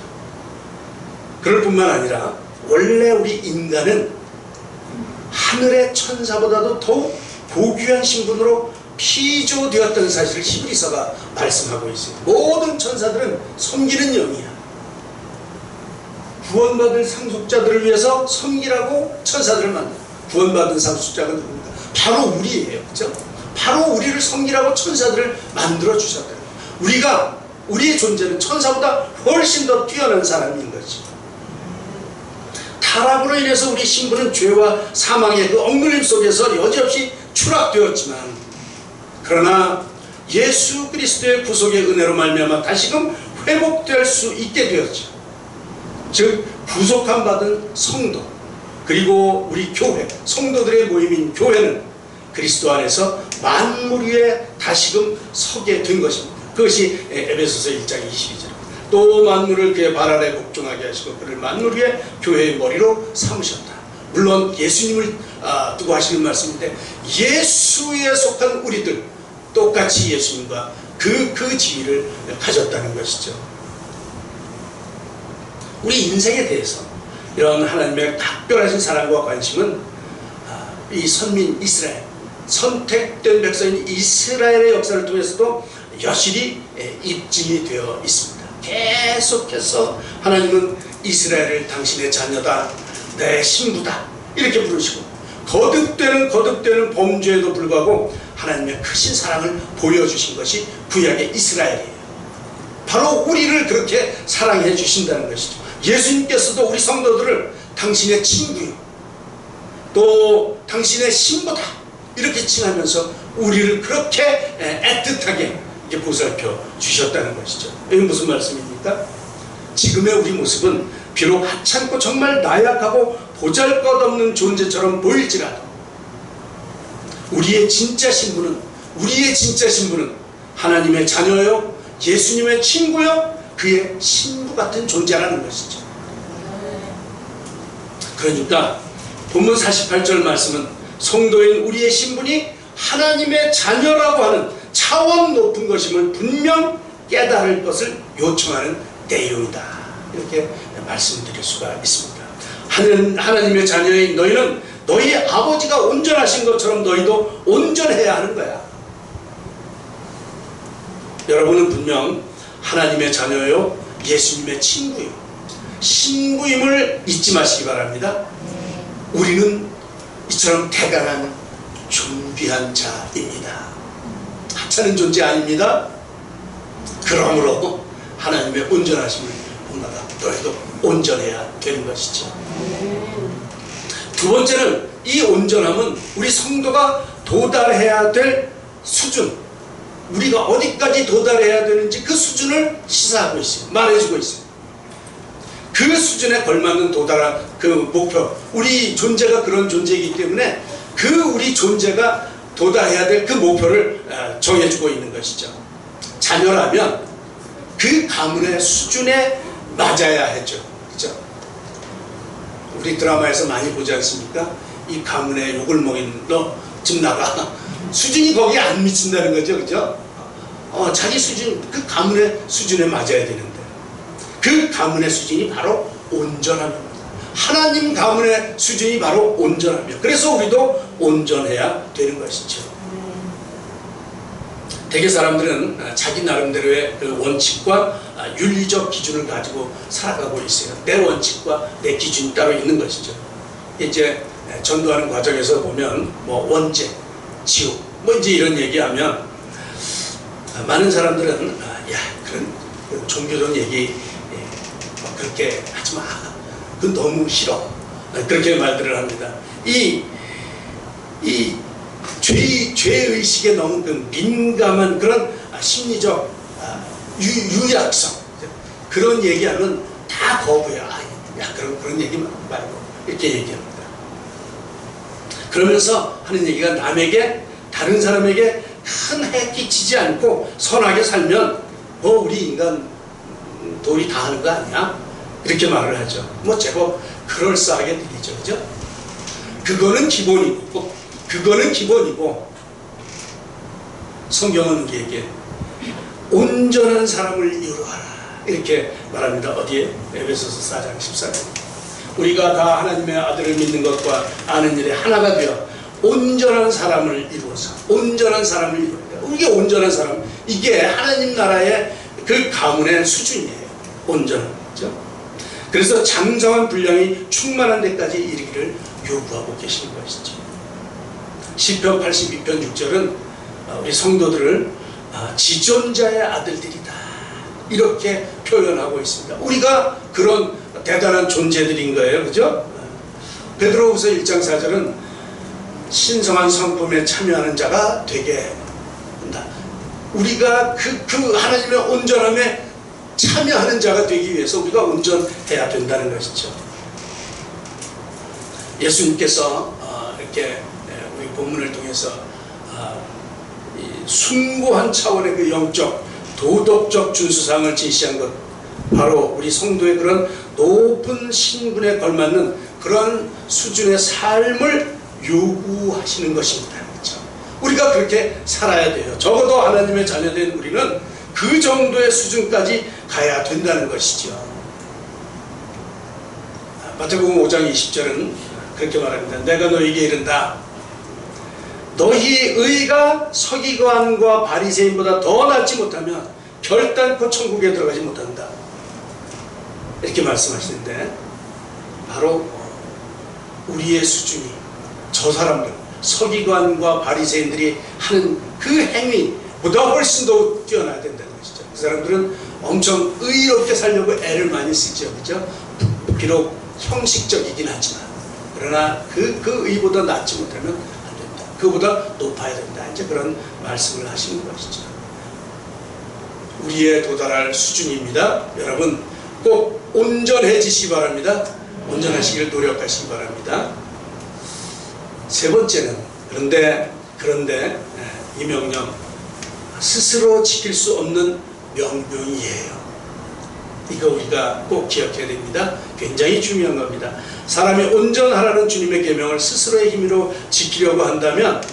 그럴 뿐만 아니라 원래 우리 인간은 하늘의 천사보다도 더욱 고귀한 신분으로 피조되었다는 사실을 히브리서가 말씀하고 있습니다. 모든 천사들은 섬기는 영이야. 구원받을 상속자들을 위해서 섬기라고 천사들을 만들어요. 구원받은 상속자가 누굽니까? 바로 우리예요. 그렇죠? 바로 우리를 섬기라고 천사들을 만들어 주셨다. 우리의 존재는 천사보다 훨씬 더 뛰어난 사람인 거지. 타락으로 인해서 우리 신분은 죄와 사망의 그 억눌림 속에서 여지없이 추락되었지만, 그러나 예수 그리스도의 구속의 은혜로 말미암아 다시금 회복될 수 있게 되었죠. 즉 구속함 받은 성도, 그리고 우리 교회, 성도들의 모임인 교회는 그리스도 안에서 만물 위에 다시금 서게 된 것입니다. 그것이 에베소서 1장 22절. 또 만물을 그의 발 아래 복종하게 하시고 그를 만물 위에 교회의 머리로 삼으셨다. 물론 예수님을 두고 하시는 말씀인데, 예수에 속한 우리들 똑같이 예수님과 그 지위를 가졌다는 것이죠. 우리 인생에 대해서 이런 하나님의 각별하신 사랑과 관심은 이 선민 이스라엘, 선택된 백성인 이스라엘의 역사를 통해서도 여실히 입증이 되어 있습니다. 계속해서 하나님은 이스라엘을 당신의 자녀다, 내 신부다 이렇게 부르시고, 거듭되는 범죄에도 불구하고 하나님의 크신 사랑을 보여주신 것이 구약의 이스라엘이에요. 바로 우리를 그렇게 사랑해 주신다는 것이죠. 예수님께서도 우리 성도들을 당신의 친구요, 또 당신의 신부다 이렇게 칭하면서 우리를 그렇게 애틋하게 이렇게 보살펴 주셨다는 것이죠. 이게 무슨 말씀입니까? 지금의 우리 모습은 비록 하찮고 정말 나약하고 보잘것없는 존재처럼 보일지라도 우리의 진짜 신분은 하나님의 자녀요, 예수님의 친구요, 그의 신부 같은 존재라는 것이죠. 그러니까 본문 48절 말씀은 성도인 우리의 신분이 하나님의 자녀라고 하는 차원 높은 것임을 분명 깨달을 것을 요청하는 내용이다. 이렇게 말씀드릴 수가 있습니다. 하나님의 자녀인 너희는 너희 아버지가 온전하신 것처럼 너희도 온전해야 하는 거야. 여러분은 분명 하나님의 자녀요, 예수님의 친구요, 신부임을 잊지 마시기 바랍니다. 우리는 이처럼 대단한 존귀한 자입니다. 하찮은 존재 아닙니다. 그러므로 하나님의 온전하심을 본받아 너희도 온전해야 되는 것이죠. 두 번째는 이 온전함은 우리 성도가 도달해야 될 수준, 우리가 어디까지 도달해야 되는지 그 수준을 시사하고 있어요. 말해주고 있어요. 그 수준에 걸맞는 도달한 그 목표, 우리 존재가 그런 존재이기 때문에 그 우리 존재가 도달해야 될 그 목표를 정해주고 있는 것이죠. 자녀라면 그 가문의 수준에 맞아야 했죠. 그렇죠? 우리 드라마에서 많이 보지 않습니까? 이 가문의 욕을 먹인 너 집 나가. 수준이 거기에 안 미친다는 거죠. 그죠? 자기 수준, 그 가문의 수준에 맞아야 되는데 그 가문의 수준이 바로 온전함입니다. 하나님 가문의 수준이 바로 온전함이에요. 그래서 우리도 온전해야 되는 것이죠. 대개 사람들은 자기 나름대로의 그 원칙과 윤리적 기준을 가지고 살아가고 있어요. 내 원칙과 내 기준이 따로 있는 것이죠. 이제 전도하는 과정에서 보면 뭐 원죄, 지옥, 뭐 이제 이런 얘기하면 많은 사람들은 그런 종교적 얘기 그렇게 하지 마. 그건 너무 싫어. 그렇게 말들을 합니다. 이 죄의식에 너무 그 민감한 그런 심리적 유약성, 그런 얘기하면 다 거부해요. 그런 얘기 말고 이렇게 얘기합니다. 그러면서 하는 얘기가 남에게, 다른 사람에게 큰 해 끼치지 않고 선하게 살면 우리 인간 도리 다 하는 거 아니야? 이렇게 말을 하죠. 뭐 제법 그럴싸하게 들리죠. 그죠? 그거는 기본이고 성경은 우리에게 온전한 사람을 이루어라 이렇게 말합니다. 어디에? 에베소서 4장 14절. 우리가 다 하나님의 아들을 믿는 것과 아는 일에 하나가 되어 온전한 사람을 이루어서 온전한 사람을 이루어야. 이게 온전한 사람, 이게 하나님 나라의 그 가문의 수준이에요. 온전한 거죠. 그래서 장성한 분량이 충만한 데까지 이르기를 요구하고 계시는 것이죠. 시편 82편 6절은 우리 성도들을 지존자의 아들들이다 이렇게 표현하고 있습니다. 우리가 그런 대단한 존재들인 거예요. 그죠? 베드로후서 1장 4절은 신성한 성품에 참여하는 자가 되게 한다. 우리가 그 하나님의 온전함에 참여하는 자가 되기 위해서 우리가 온전해야 된다는 것이죠. 예수님께서 이렇게 우리 본문을 통해서 숭고한 차원의 그 영적 도덕적 준수상을 제시한 것, 바로 우리 성도의 그런 높은 신분에 걸맞는 그런 수준의 삶을 요구하시는 것입니다. 그렇죠? 우리가 그렇게 살아야 돼요. 적어도 하나님의 자녀된 우리는 그 정도의 수준까지 가야 된다는 것이죠. 마태복음 5장 20절은 그렇게 말합니다. 내가 너희에게 이른다. 너희 의가 서기관과 바리새인보다 더 낫지 못하면 결단코 천국에 들어가지 못한다. 이렇게 말씀하시는데, 바로 우리의 수준이 저 사람들, 서기관과 바리새인들이 하는 그 행위보다 훨씬 더 뛰어나야 된다는 것이죠. 그 사람들은 엄청 의롭게 살려고 애를 많이 쓰죠. 그죠? 비록 형식적이긴 하지만, 그러나 그 의보다 낫지 못하면 안 된다. 그보다 높아야 된다. 이제 그런 말씀을 하시는 것이죠. 우리의 도달할 수준입니다. 여러분 꼭 온전해지시기 바랍니다. 온전하시길 노력하시기 바랍니다. 세 번째는 그런데 이 명령, 스스로 지킬 수 없는 명령이에요. 이거 우리가 꼭 기억해야 됩니다. 굉장히 중요한 겁니다. 사람이 온전하라는 주님의 계명을 스스로의 힘으로 지키려고 한다면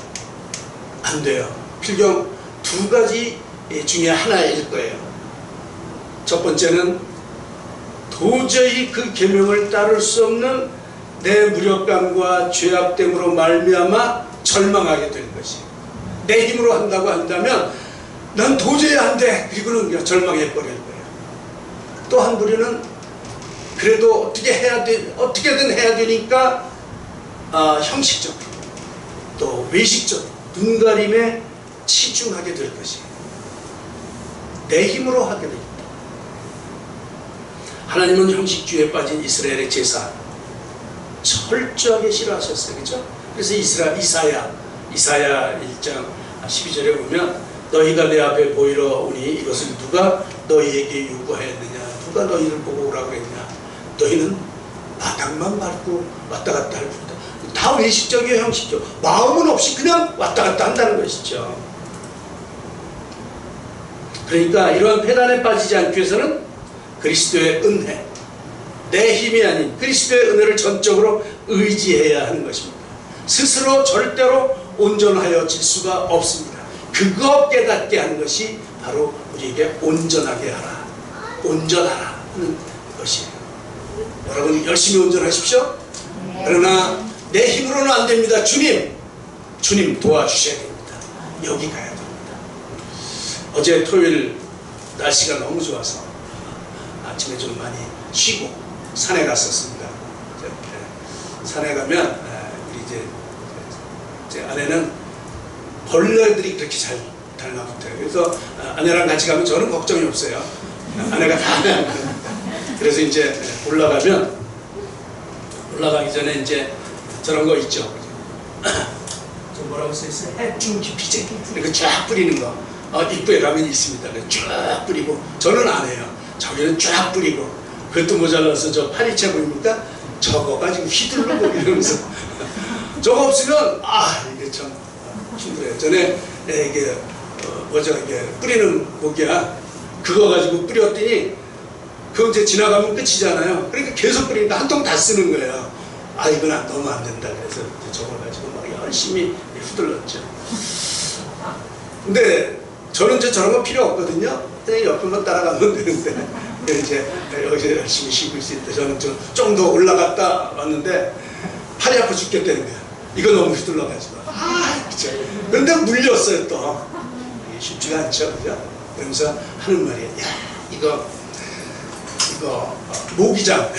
안 돼요. 필경 두 가지 중에 하나일 거예요. 첫 번째는 도저히 그 계명을 따를 수 없는 내 무력감과 죄악됨으로 말미암아 절망하게 될 것이에요. 내 힘으로 한다고 한다면 난 도저히 안 돼. 그리고는 그냥 절망해 버릴 거예요. 또 한 부류는 그래도 어떻게든 해야 되니까 형식적으로 또 외식적으로 눈가림에 치중하게 될 것이에요. 내 힘으로 하게 됩니다. 하나님은 형식주의에 빠진 이스라엘의 제사 철저하게 싫어하셨어요. 그렇죠? 그래서 이사야 1장 12절에 보면 너희가 내 앞에 보이러 오니 이것을 누가 너희에게 요구하였느냐, 누가 너희를 보고 오라고 했냐, 너희는 바닥만 밟고 왔다 갔다 할 뿐이다. 다 외식적이에요. 형식적. 마음은 없이 그냥 왔다 갔다 한다는 것이죠. 그러니까 이러한 패단에 빠지지 않기 위해서는 그리스도의 은혜, 내 힘이 아닌 그리스도의 은혜를 전적으로 의지해야 하는 것입니다. 스스로 절대로 온전하여질 수가 없습니다. 그거 깨닫게 하는 것이 바로 우리에게 온전하게 하라, 온전하라 하는 것이에요. 여러분 열심히 온전하십시오. 그러나 내 힘으로는 안 됩니다. 주님 도와주셔야 됩니다. 여기 가야 됩니다. 어제 토요일 날씨가 너무 좋아서 아침에 좀 많이 쉬고 산에 갔었습니다. 산에 가면 우리 이제 제 아내는 벌레들이 그렇게 잘 달라붙어요. 그래서 아내랑 같이 가면 저는 걱정이 없어요. 아내가 다 하면. 그래서 이제 올라가기 전에 이제 저런 거 있죠. 저 뭐라고 써있어요? 해충 기피제. 이렇게 쫙 뿌리는 거. 입구에 가면 있습니다. 쫙 뿌리고, 저는 안 해요. 저기는 쫙 뿌리고, 그것도 모자라서 저 파리채 보입니까? 저거 가지고 휘두르고 이러면서 저거 없으면 이게 참 힘들어요. 전에 이게 이게 뿌리는 고기야. 그거 가지고 뿌렸더니 그거 이제 지나가면 끝이잖아요. 그러니까 계속 뿌리니까 한 통 다 쓰는 거예요. 이건 너무 안 된다. 그래서 저걸 가지고 막 열심히 휘둘렀죠. 근데 저는 이제 저런 거 필요 없거든요. 옆에만 따라가면 되는데 이제 여기서 열심히 쉬고 있을 때 저는 좀 더 올라갔다 왔는데 팔이 아파 죽겠다는 거야. 이거 너무 휘둘러가지고. 그쵸. 그런데 물렸어요 또. 이게 쉽지가 않죠, 그죠? 그러면서 하는 말이에요. 이거 모기장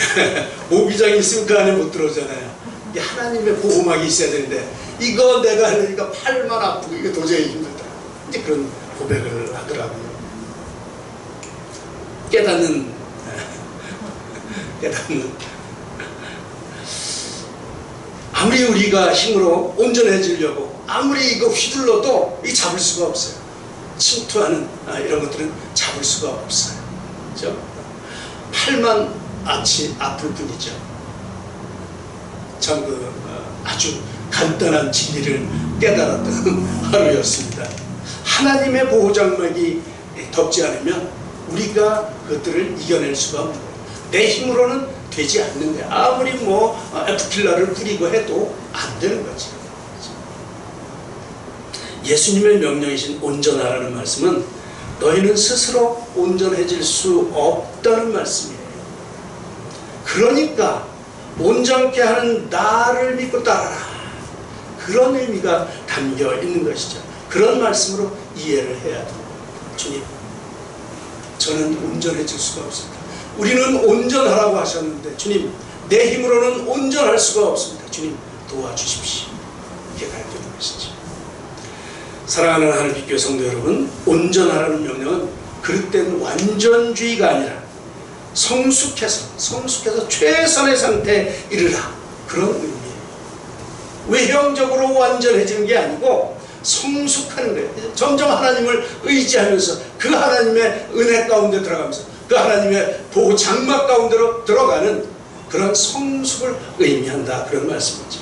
모기장이 있으면 그 안에 못 들어오잖아요. 이게 하나님의 보호막이 있어야 되는데 이거 내가 하려니까 팔만 아프고 이게 도저히 힘들다. 이제 그런 고백을 하더라고요. 깨닫는 아무리 우리가 힘으로 온전해지려고 아무리 이거 휘둘러도 이 잡을 수가 없어요. 침투하는 이런 것들은 잡을 수가 없어요. 그렇죠? 팔만 아플 뿐이죠. 참 아주 간단한 진리를 깨달았던 하루였습니다. 하나님의 보호장막이 덮지 않으면 우리가 그것들을 이겨낼 수가 없는 거예요. 내 힘으로는 되지 않는 거예요. 아무리 에프킬라를 뿌리고 해도 안 되는 거지. 예수님의 명령이신 온전하라는 말씀은 너희는 스스로 온전해질 수 없다는 말씀이에요. 그러니까 온전케 하는 나를 믿고 따라라. 그런 의미가 담겨 있는 것이죠. 그런 말씀으로 이해를 해야 됩니다. 주님, 저는 온전해질 수가 없습니다. 우리는 온전하라고 하셨는데 주님, 내 힘으로는 온전할 수가 없습니다. 주님, 도와주십시오. 이렇게 가르쳐주는 것이죠. 사랑하는 하늘빛교회 성도 여러분, 온전하라는 명령은 그릇된 완전주의가 아니라 성숙해서 최선의 상태에 이르라, 그런 의미예요. 외형적으로 완전해지는 게 아니고 성숙하는 거예요. 점점 하나님을 의지하면서 그 하나님의 은혜 가운데 들어가면서 그 하나님의 보호 장막 가운데로 들어가는 그런 성숙을 의미한다, 그런 말씀이죠.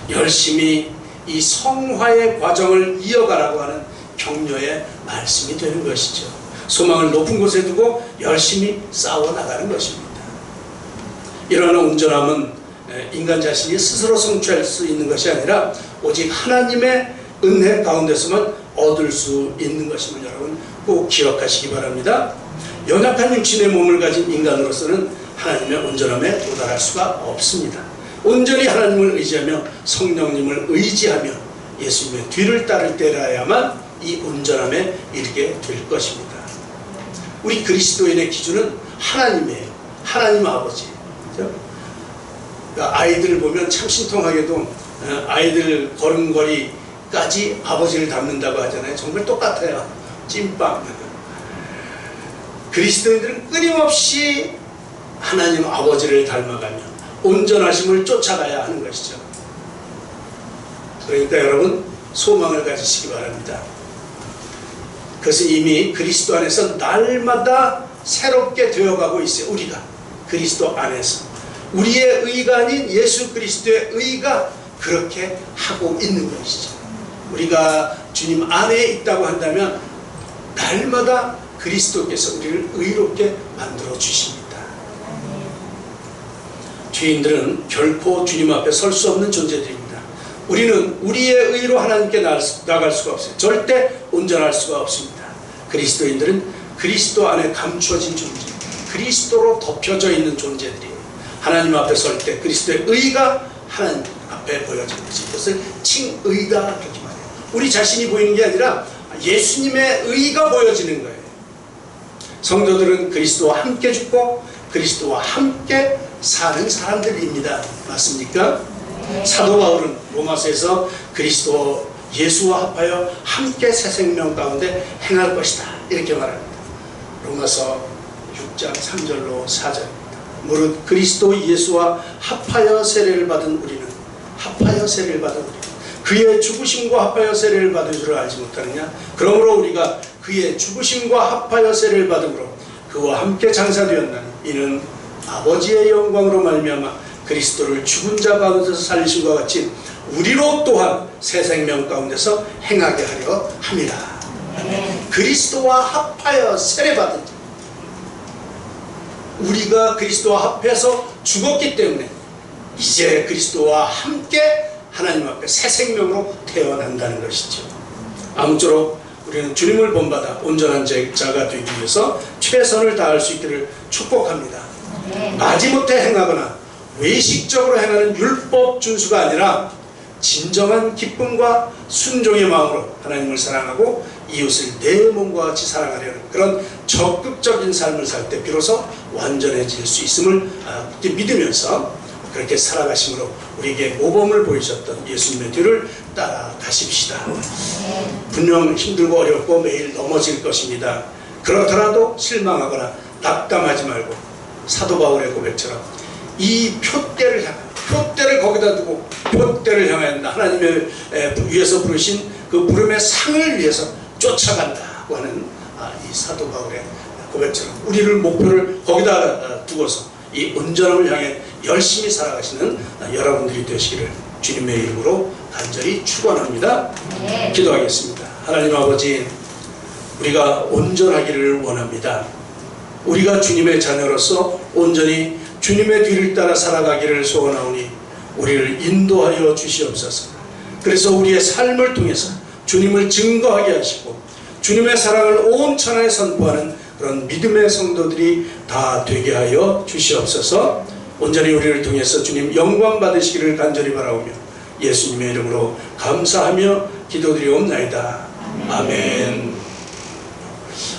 열심히 이 성화의 과정을 이어가라고 하는 격려의 말씀이 되는 것이죠. 소망을 높은 곳에 두고 열심히 싸워나가는 것입니다. 이러한 온전함은 인간 자신이 스스로 성취할 수 있는 것이 아니라 오직 하나님의 은혜 가운데서만 얻을 수 있는 것임을 여러분 꼭 기억하시기 바랍니다. 연약한 육신의 몸을 가진 인간으로서는 하나님의 온전함에 도달할 수가 없습니다. 온전히 하나님을 의지하며 성령님을 의지하며 예수님의 뒤를 따를 때라야만 이 온전함에 이르게 될 것입니다. 우리 그리스도인의 기준은 하나님이에요. 하나님 아버지. 그렇죠? 그러니까 아이들 보면 참 신통하게도 아이들 걸음걸이까지 아버지를 닮는다고 하잖아요. 정말 똑같아요. 찐빵. 그리스도인들은 끊임없이 하나님 아버지를 닮아가며 온전하심을 쫓아가야 하는 것이죠. 그러니까 여러분 소망을 가지시기 바랍니다. 그것은 이미 그리스도 안에서 날마다 새롭게 되어가고 있어요. 우리가 그리스도 안에서 우리의 의가 아닌 예수 그리스도의 의가 그렇게 하고 있는 것이죠. 우리가 주님 안에 있다고 한다면 날마다 그리스도께서 우리를 의롭게 만들어 주십니다. 죄인들은 결코 주님 앞에 설 수 없는 존재들입니다. 우리는 우리의 의로 하나님께 나갈 수가 없어요. 절대 온전할 수가 없습니다. 그리스도인들은 그리스도 안에 감추어진 존재, 그리스도로 덮여져 있는 존재들이에요. 하나님 앞에 설 때 그리스도의 의가 하나님 앞에 보여지는 것이, 이것을 칭의다 그렇게 말해요. 우리 자신이 보이는 게 아니라 예수님의 의가 보여지는 거예요. 성도들은 그리스도와 함께 죽고 그리스도와 함께 사는 사람들입니다. 맞습니까? 사도 바울은 로마서에서 그리스도 예수와 합하여 함께 새 생명 가운데 행할 것이다 이렇게 말합니다. 로마서 6장 3절로 4절입니다. 무릇 그리스도 예수와 합하여 세례를 받은 우리는 그의 죽으심과 합하여 세례를 받은 줄을 알지 못하느냐? 그러므로 우리가 그의 죽으심과 합하여 세례를 받음으로 그와 함께 장사되었나니 이는 아버지의 영광으로 말미암아 그리스도를 죽은 자 가운데서 살리심과 같이 우리로 또한 새 생명 가운데서 행하게 하려 함이라. 그리스도와 합하여 세례받은 자, 우리가 그리스도와 합해서 죽었기 때문에 이제 그리스도와 함께 하나님 앞에 새 생명으로 태어난다는 것이죠. 아무쪼록 우리는 주님을 본받아 온전한 자가 되기 위해서 최선을 다할 수 있기를 축복합니다. 마지못해 행하거나 외식적으로 행하는 율법 준수가 아니라 진정한 기쁨과 순종의 마음으로 하나님을 사랑하고 이웃을 내 몸과 같이 사랑하려는 그런 적극적인 삶을 살 때 비로소 완전해질 수 있음을 믿으면서 그렇게 살아가심으로 우리에게 모범을 보이셨던 예수님의 뒤를 따라가십시다. 분명 힘들고 어렵고 매일 넘어질 것입니다. 그렇더라도 실망하거나 낙담하지 말고 사도 바울의 고백처럼 이 표대를 거기다 두고 표대를 향하여 하나님의 위해서 부르신 그 부름의 상을 위해서 쫓아간다고 하는 이 사도 바울의 고백처럼 우리를 목표를 거기다 두고서 이 온전함을 향해 열심히 살아가시는 여러분들이 되시기를 주님의 이름으로 간절히 축원합니다. 기도하겠습니다. 하나님 아버지, 우리가 온전하기를 원합니다. 우리가 주님의 자녀로서 온전히 주님의 뒤를 따라 살아가기를 소원하오니 우리를 인도하여 주시옵소서. 그래서 우리의 삶을 통해서 주님을 증거하게 하시고 주님의 사랑을 온 천하에 선포하는 그런 믿음의 성도들이 다 되게 하여 주시옵소서. 온전히 우리를 통해서 주님 영광 받으시기를 간절히 바라오며 예수님의 이름으로 감사하며 기도드리옵나이다. 아멘.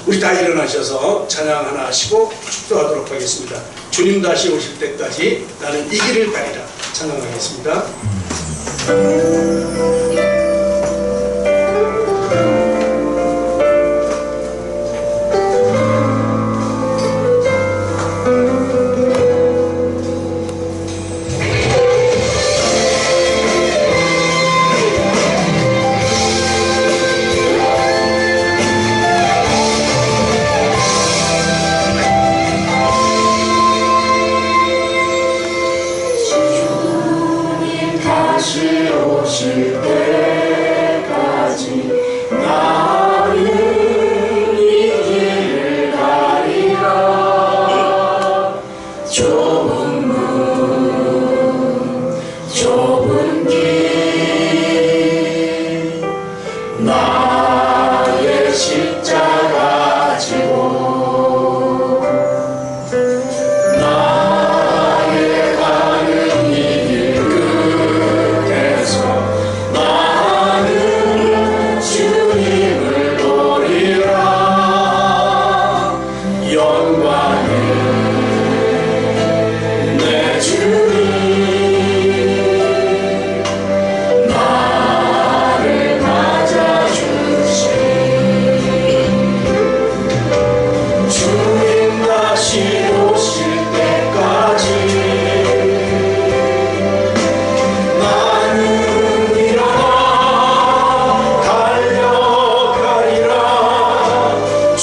우리 다 일어나셔서 찬양 하나 하시고 축도하도록 하겠습니다. 주님 다시 오실 때까지 나는 이 길을 가리라 찬양하겠습니다. 다시 오실 때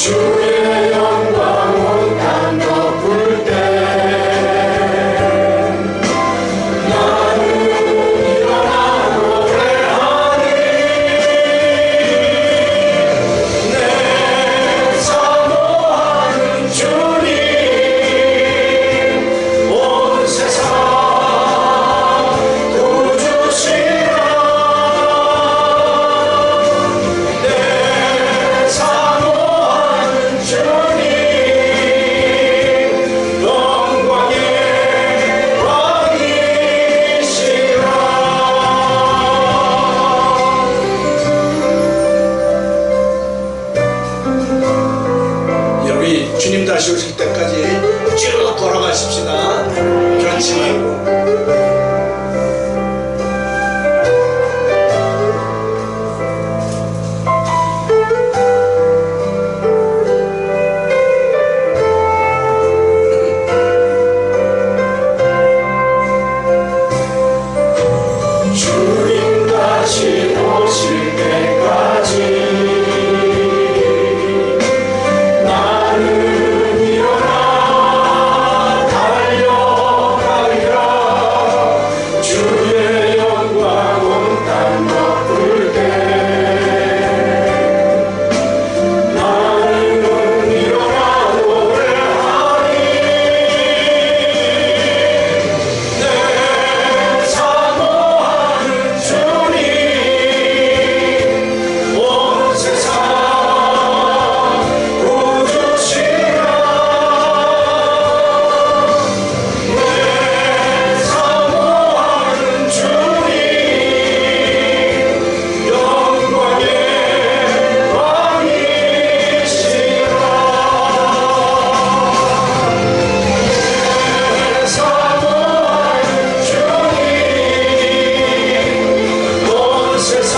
주의 영광 온 땅 덮을 때 나는 일어나 노래하니 내 사모하는 주님 온 세상 구주시라 내 사모하는 주님 영광의 왕이시라. 여러분 주님 다시 오실 때까지 쭉 걸어가십시다. 변치 말고. 주님 다시 오실 때까지 나는 일어나 달려가리라. 주의 영광 온 땅 덮을 때 나는 일어나 노래하리 내 사모하는 주님 온 세상 구주시라 내 사모하는 주님 영광의 왕이시라. 내 사모하는 주님 온 세상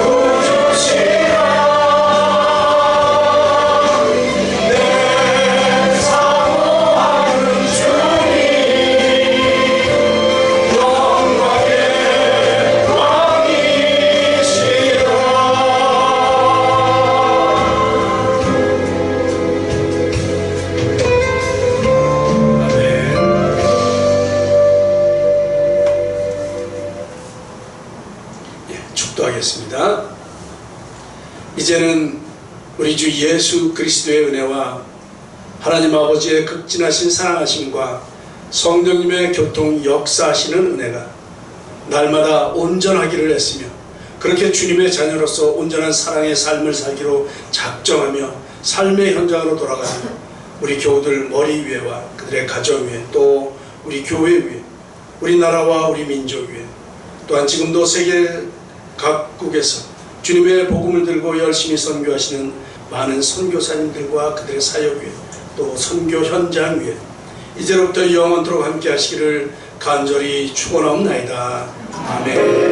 구주시라 내 사모하는 주님 영광의 왕이시라. 아멘. 예, 축도하겠습니다. 이제는 우리 주 예수 그리스도의 은혜와 하나님 아버지의 극진하신 사랑하심과 성령님의 교통 역사하시는 은혜가 날마다 온전하기를 했으며 그렇게 주님의 자녀로서 온전한 사랑의 삶을 살기로 작정하며 삶의 현장으로 돌아가는 우리 교우들 머리 위에와 그들의 가정 위에 또 우리 교회 위에 우리나라와 우리 민족 위에 또한 지금도 세계 각국에서 주님의 복음을 들고 열심히 선교하시는 많은 선교사님들과 그들의 사역 위에 또 선교 현장 위에 이제로부터 영원토록 함께 하시기를 간절히 축원하옵나이다. 아멘.